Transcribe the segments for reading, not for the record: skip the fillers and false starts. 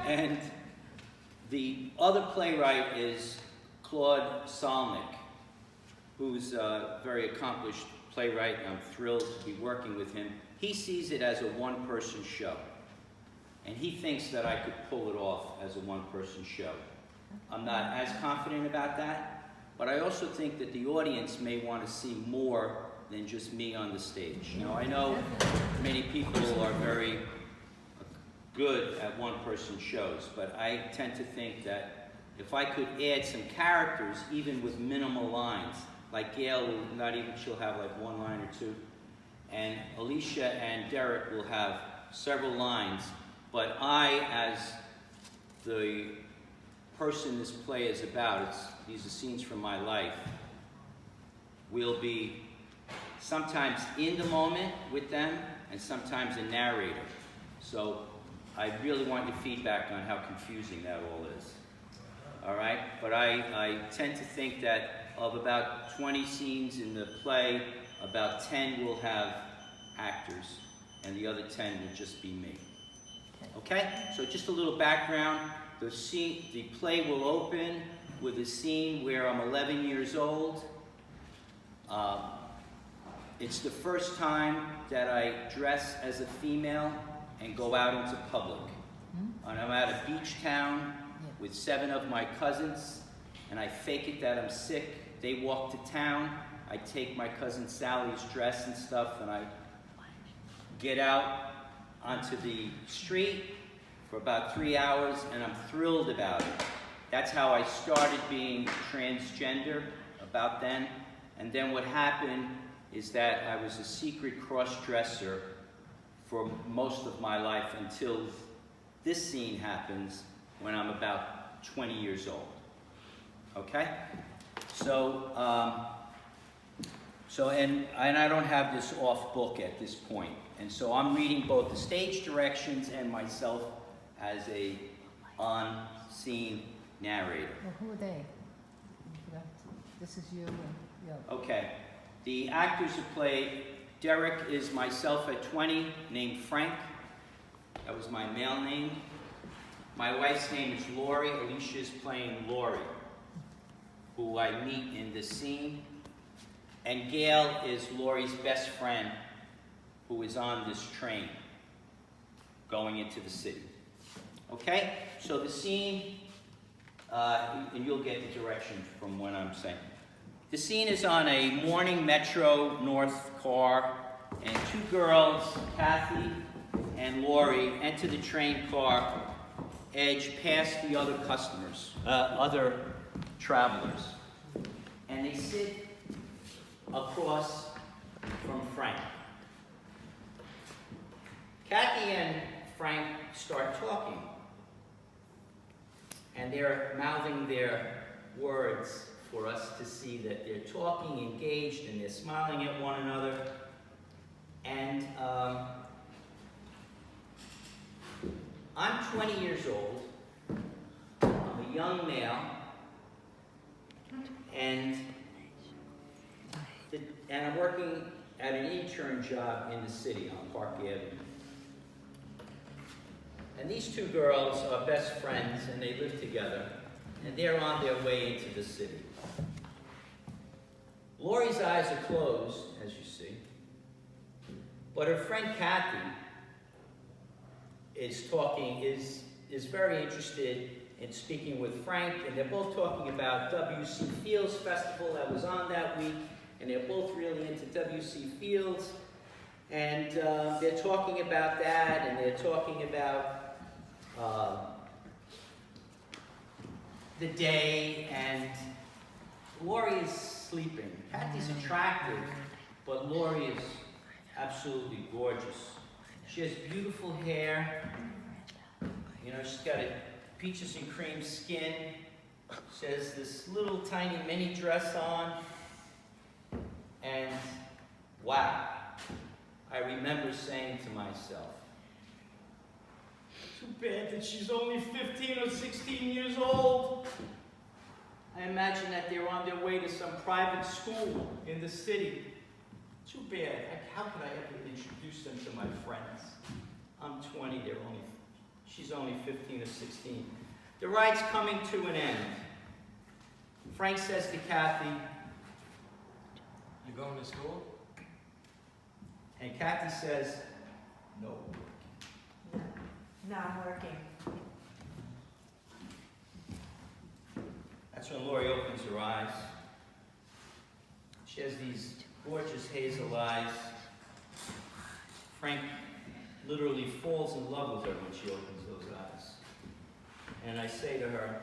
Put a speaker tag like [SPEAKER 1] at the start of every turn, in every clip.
[SPEAKER 1] And the other playwright is Claude Salnick, who's a very accomplished playwright, and I'm thrilled to be working with him. He sees it as a one-person show, and he thinks that I could pull it off as a one-person show. I'm not as confident about that, but I also think that the audience may want to see more than just me on the stage. Now, I know many people are very good at one-person shows, but I tend to think that if I could add some characters, even with minimal lines, like Gail will she'll have like one line or two, and Alicia and Derrick will have several lines, but I, as the person this play is about, these are scenes from my life, will be sometimes in the moment with them and sometimes a narrator. So I really want your feedback on how confusing that all is. All right? But I tend to think that of about 20 scenes in the play, about 10 will have actors, and the other 10 will just be me. Okay? So just a little background. The play will open with a scene where I'm 11 years old. It's the first time that I dress as a female and go out into public. And I'm at a beach town with 7 of my cousins, and I fake it that I'm sick. They walk to town. I take my cousin Sally's dress and stuff, and I get out onto the street for about 3 hours, and I'm thrilled about it. That's how I started being transgender about then. And then what happened is that I was a secret cross-dresser for most of my life until this scene happens when I'm about 20 years old. Okay? So, and I don't have this off book at this point. And so I'm reading both the stage directions and myself as a on-scene narrator.
[SPEAKER 2] Well, who are they? This is you and the other.
[SPEAKER 1] Okay. The actors who play Derrick is myself at 20, named Frank. That was my male name. My wife's name is Lorrie. Alicia's playing Lorrie, who I meet in this scene. And Gail is Lorrie's best friend, who is on this train going into the city. Okay? So the scene, and you'll get the direction from what I'm saying. The scene is on a morning Metro North car, and 2 girls, Kathy and Lorrie, enter the train car, edge past the other customers, other travelers, and they sit across from Frank. Kathy and Frank start talking, and they're mouthing their words for us to see that they're talking, engaged, and they're smiling at one another. And I'm 20 years old. I'm a young male, and I'm working at an intern job in the city on Park Avenue. And these 2 girls are best friends, and they live together, and they're on their way into the city. Lorrie's eyes are closed, as you see, but her friend Kathy is very interested in speaking with Frank, and they're both talking about W.C. Fields Festival that was on that week, and they're both really into W.C. Fields, and they're talking about that, and they're talking about the day, and Lorrie is sleeping. Kathy's attractive, but Lorrie is absolutely gorgeous. She has beautiful hair. You know, she's got a peaches and cream skin. She has this little tiny mini dress on. And wow, I remember saying to myself, too bad that she's only 15 or 16 years old. I imagine that they're on their way to some private school in the city. Too bad. How could I ever introduce them to my friends? I'm 20, She's only 15 or 16. The ride's coming to an end. Frank says to Kathy,
[SPEAKER 3] "You going to school?"
[SPEAKER 1] And Kathy says, "No."
[SPEAKER 4] No, I'm working.
[SPEAKER 1] That's when Lorrie opens her eyes. She has these gorgeous hazel eyes. Frank literally falls in love with her when she opens those eyes. And I say to her,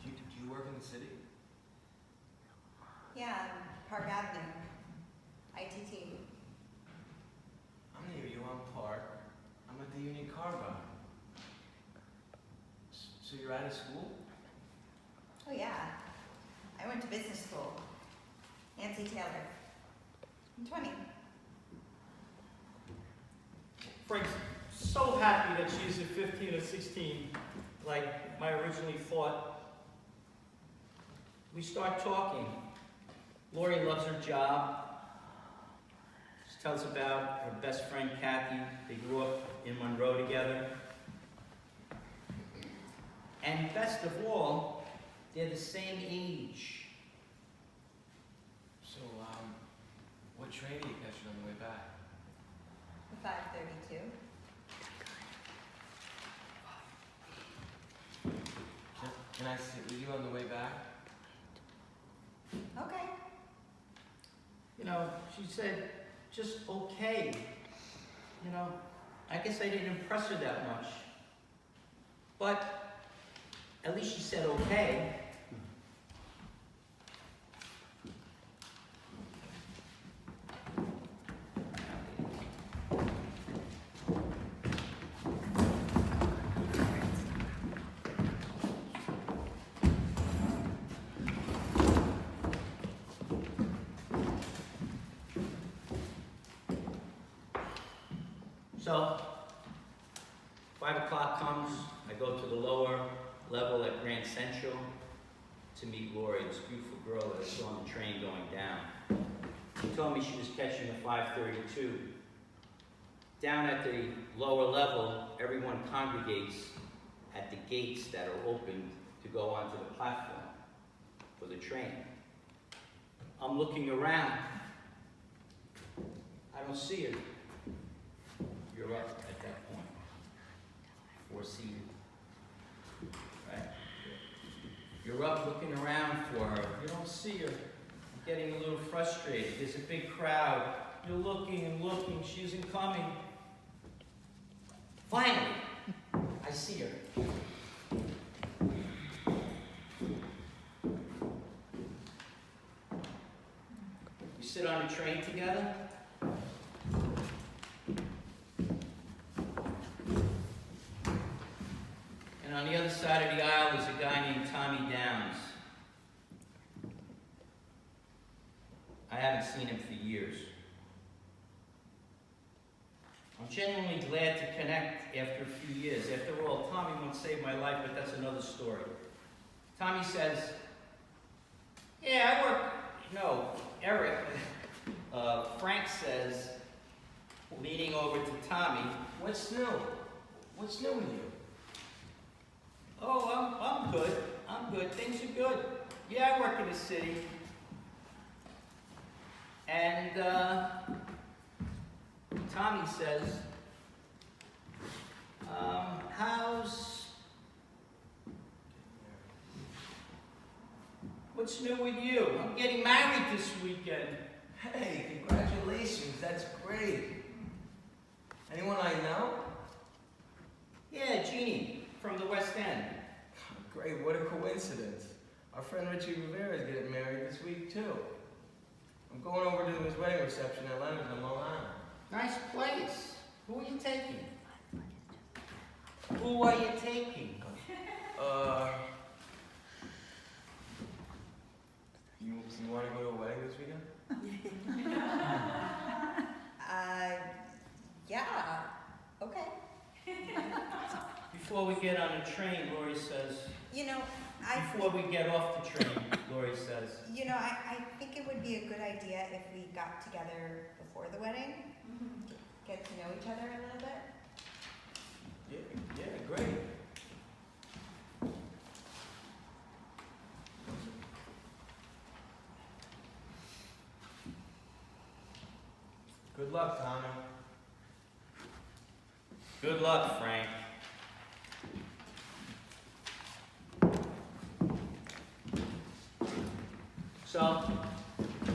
[SPEAKER 3] Do you work in the city?
[SPEAKER 4] Yeah, Park Avenue. ITT.
[SPEAKER 3] I'm near you on Park. I'm at the Union Carbine. So you're out of school?
[SPEAKER 4] Oh yeah. I went to business school. Nancy Taylor. I'm 20.
[SPEAKER 1] Frank's so happy that she's at 15 or 16, like I originally thought. We start talking. Lorrie loves her job. She tells about her best friend, Kathy. They grew up in Monroe together. And best of all, they're the same age.
[SPEAKER 3] So, what train are you catching on the way back?
[SPEAKER 4] The 5:32.
[SPEAKER 3] Can I sit with you on the way back?
[SPEAKER 4] Okay.
[SPEAKER 1] You know, she said, just okay. You know, I guess I didn't impress her that much. But at least she said okay. So, 5 o'clock comes, I go to the lower level at Grand Central to meet Lorrie, this beautiful girl that I saw on the train going down. She told me she was catching the 5:32. Down at the lower level, everyone congregates at the gates that are opened to go onto the platform for the train. I'm looking around. I don't see her. You're up at that point. 4-seated. Right? You're up looking around for her. You don't see her. You're getting a little frustrated. There's a big crowd. You're looking and looking. She isn't coming. Finally, I see her. We sit on a train together. And on the other side of the aisle is a guy named Tommy Downs. I haven't seen him for years. I'm genuinely glad to connect after a few years. After all, Tommy once saved my life, but that's another story. Tommy says, yeah, I work, no, Eric, Frank says, leaning over to Tommy,
[SPEAKER 3] What's new? What's new with you?
[SPEAKER 1] oh, I'm good. I'm good. Things are good. Yeah, I work in the city. And Tommy says, what's new with you? I'm getting married this weekend.
[SPEAKER 3] Hey, congratulations. That's great. Anyone I know?
[SPEAKER 1] Yeah, Jeannie from the West End.
[SPEAKER 3] Great, what a coincidence. Our friend Richie Rivera is getting married this week, too. I'm going over to his wedding reception at Leonard's on Long Island.
[SPEAKER 1] Nice place. Who are you taking? Who are you taking?
[SPEAKER 3] You want to go to a wedding this weekend?
[SPEAKER 4] Yeah. Okay.
[SPEAKER 1] Before we get on the train, Lorrie says,
[SPEAKER 4] You know,
[SPEAKER 1] before we get off the train, Lorrie says,
[SPEAKER 4] I think it would be a good idea if we got together before the wedding. Get to know each other a little bit.
[SPEAKER 3] Good luck, Tommy.
[SPEAKER 1] Good luck, Frank. So,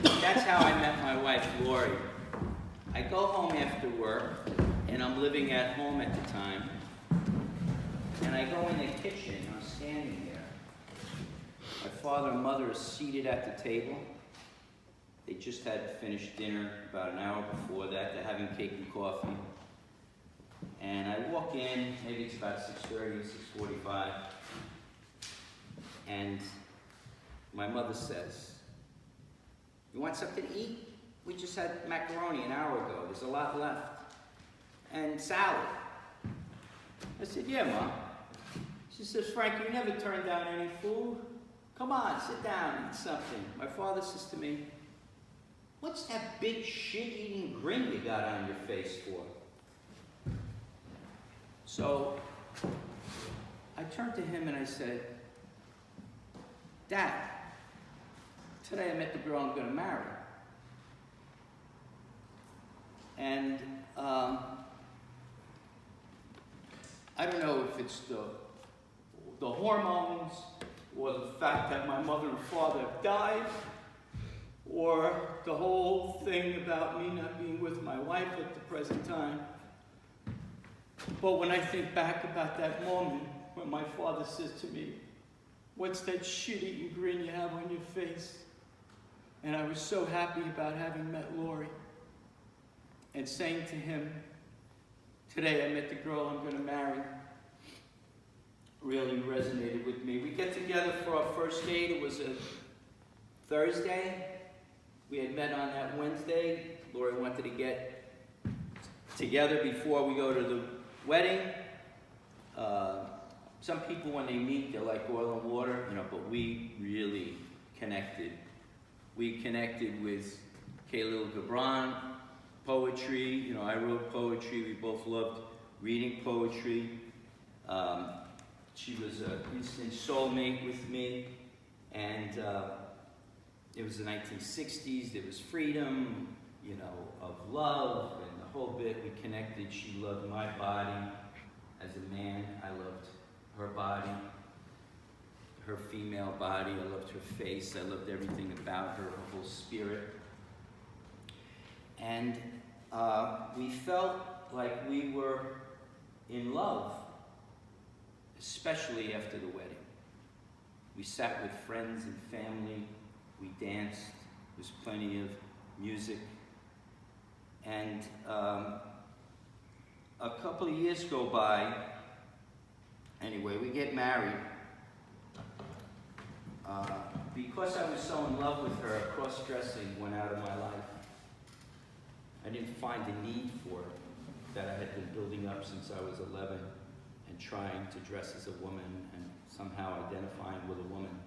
[SPEAKER 1] that's how I met my wife, Lorrie. I go home after work, and I'm living at home at the time, and I go in the kitchen, I'm standing there. My father and mother are seated at the table. They just had finished dinner about an hour before that. They're having cake and coffee. And I walk in, maybe it's about 6:30, 6:45, and my mother says, "You want something to eat? We just had macaroni an hour ago. There's a lot left. And salad." I said, "Yeah, Mom." She says, "Frank, you never turn down any food. Come on, sit down, eat something." My father says to me, "What's that big shit-eating grin you got on your face for?" So I turned to him and I said, "Dad, today I met the girl I'm going to marry." And I don't know if it's the hormones or the fact that my mother and father have died, or the whole thing about me not being with my wife at the present time. But when I think back about that moment when my father says to me, "What's that shit-eating grin you have on your face?" And I was so happy about having met Lorrie and saying to him, "Today I met the girl I'm going to marry," really resonated with me. We get together for our first date. It was a Thursday. We had met on that Wednesday. Lorrie wanted to get together before we go to the wedding. Some people, when they meet, they're like oil and water, but we really connected. We connected with Khalil Gibran, poetry. I wrote poetry. We both loved reading poetry. She was an instant soulmate with me, and it was the 1960s. There was freedom, of love, and the whole bit. We connected. She loved my body as a man. I loved her body, her female body. I loved her face. I loved everything about her whole spirit. And we felt like we were in love, especially after the wedding. We sat with friends and family. We danced. There was plenty of music. And a couple of years go by. Anyway, we get married. Because I was so in love with her, cross-dressing went out of my life. I didn't find the need for it that I had been building up since I was 11 and trying to dress as a woman and somehow identifying with a woman.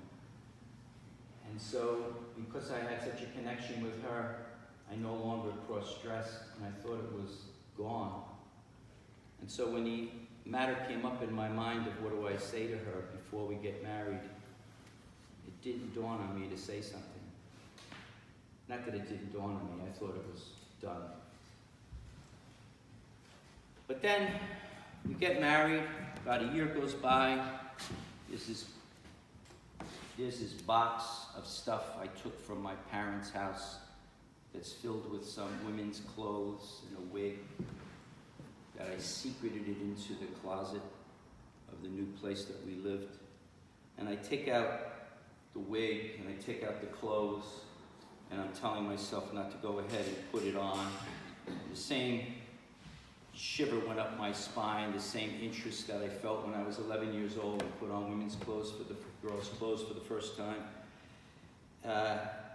[SPEAKER 1] And so, because I had such a connection with her, I no longer cross-dressed, and I thought it was gone. And so when the matter came up in my mind of what do I say to her before we get married, it didn't dawn on me to say something. Not that it didn't dawn on me, I thought it was done. But then we get married, about a year goes by, there's this box of stuff I took from my parents' house that's filled with some women's clothes and a wig that I secreted it into the closet of the new place that we lived. And I take out the wig and I take out the clothes, and I'm telling myself not to go ahead and put it on. The same shiver went up my spine, the same interest that I felt when I was 11 years old and put on women's clothes girls' clothes for the first time.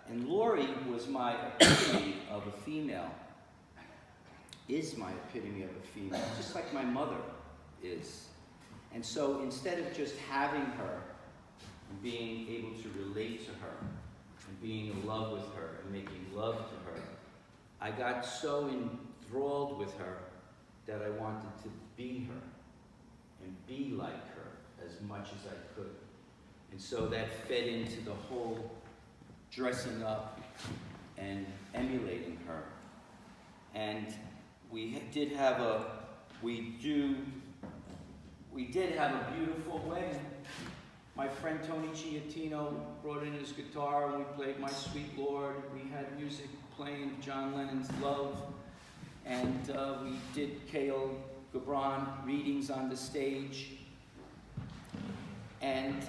[SPEAKER 1] And Lorrie was my epitome of a female, is my epitome of a female, just like my mother is. And so instead of just having her and being able to relate to her and being in love with her and making love to her, I got so enthralled with her that I wanted to be her and be like her as much as I could. And so that fed into the whole dressing up and emulating her. And we did have a beautiful wedding. My friend Tony Giattino brought in his guitar and we played My Sweet Lord. We had music playing John Lennon's Love. And we did Gail Gabron readings on the stage. And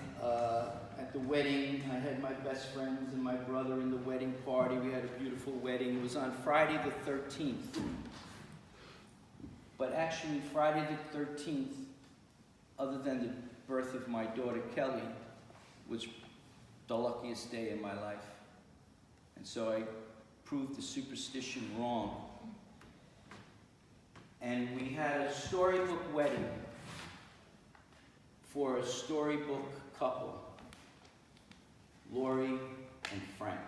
[SPEAKER 1] at the wedding, I had my best friends and my brother in the wedding party. We had a beautiful wedding. It was on Friday the 13th. But actually, Friday the 13th, other than the birth of my daughter Kelly, was the luckiest day in my life. And so I proved the superstition wrong. And we had a storybook wedding for a storybook couple, Lorrie and Frank.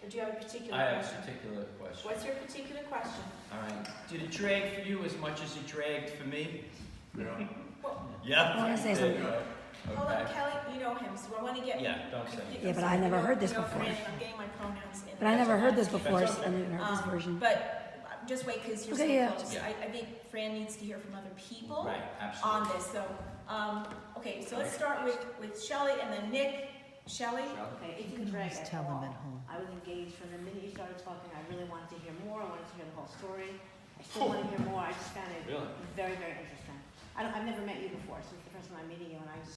[SPEAKER 5] Or do you have a particular
[SPEAKER 6] I have
[SPEAKER 5] question?
[SPEAKER 6] a particular question.
[SPEAKER 5] What's your particular question?
[SPEAKER 6] All right. Did it drag for you as much as it dragged for me?
[SPEAKER 3] Yeah.
[SPEAKER 5] Well,
[SPEAKER 6] Yeah.
[SPEAKER 2] I wanna say something.
[SPEAKER 5] hold on, Kelly, you know him, so I want to get...
[SPEAKER 6] Yeah, don't say it.
[SPEAKER 2] Yeah, but I never heard this
[SPEAKER 5] You know,
[SPEAKER 2] before.
[SPEAKER 5] I'm getting my pronouns in.
[SPEAKER 2] But I never heard this
[SPEAKER 5] That's
[SPEAKER 2] before,
[SPEAKER 5] okay.
[SPEAKER 2] so I didn't heard this version.
[SPEAKER 5] But just wait, because you're
[SPEAKER 2] Okay, yeah.
[SPEAKER 5] so close.
[SPEAKER 6] Yeah.
[SPEAKER 5] I think Fran needs to hear from other people
[SPEAKER 6] Right,
[SPEAKER 5] on
[SPEAKER 6] absolutely.
[SPEAKER 5] this. So, okay, so let's start with Shelley and then Nick. Shelley?
[SPEAKER 7] Okay, it
[SPEAKER 2] You
[SPEAKER 7] didn't
[SPEAKER 2] can
[SPEAKER 7] drag
[SPEAKER 2] just
[SPEAKER 7] at
[SPEAKER 2] tell them
[SPEAKER 7] all.
[SPEAKER 2] at home.
[SPEAKER 7] I was engaged from the minute you started talking. I really wanted to hear more. I wanted to hear the whole story. I still want to hear more. I just found it
[SPEAKER 6] Really?
[SPEAKER 7] very, very interesting. I've never met you before, so it's the first time I'm meeting you, and I just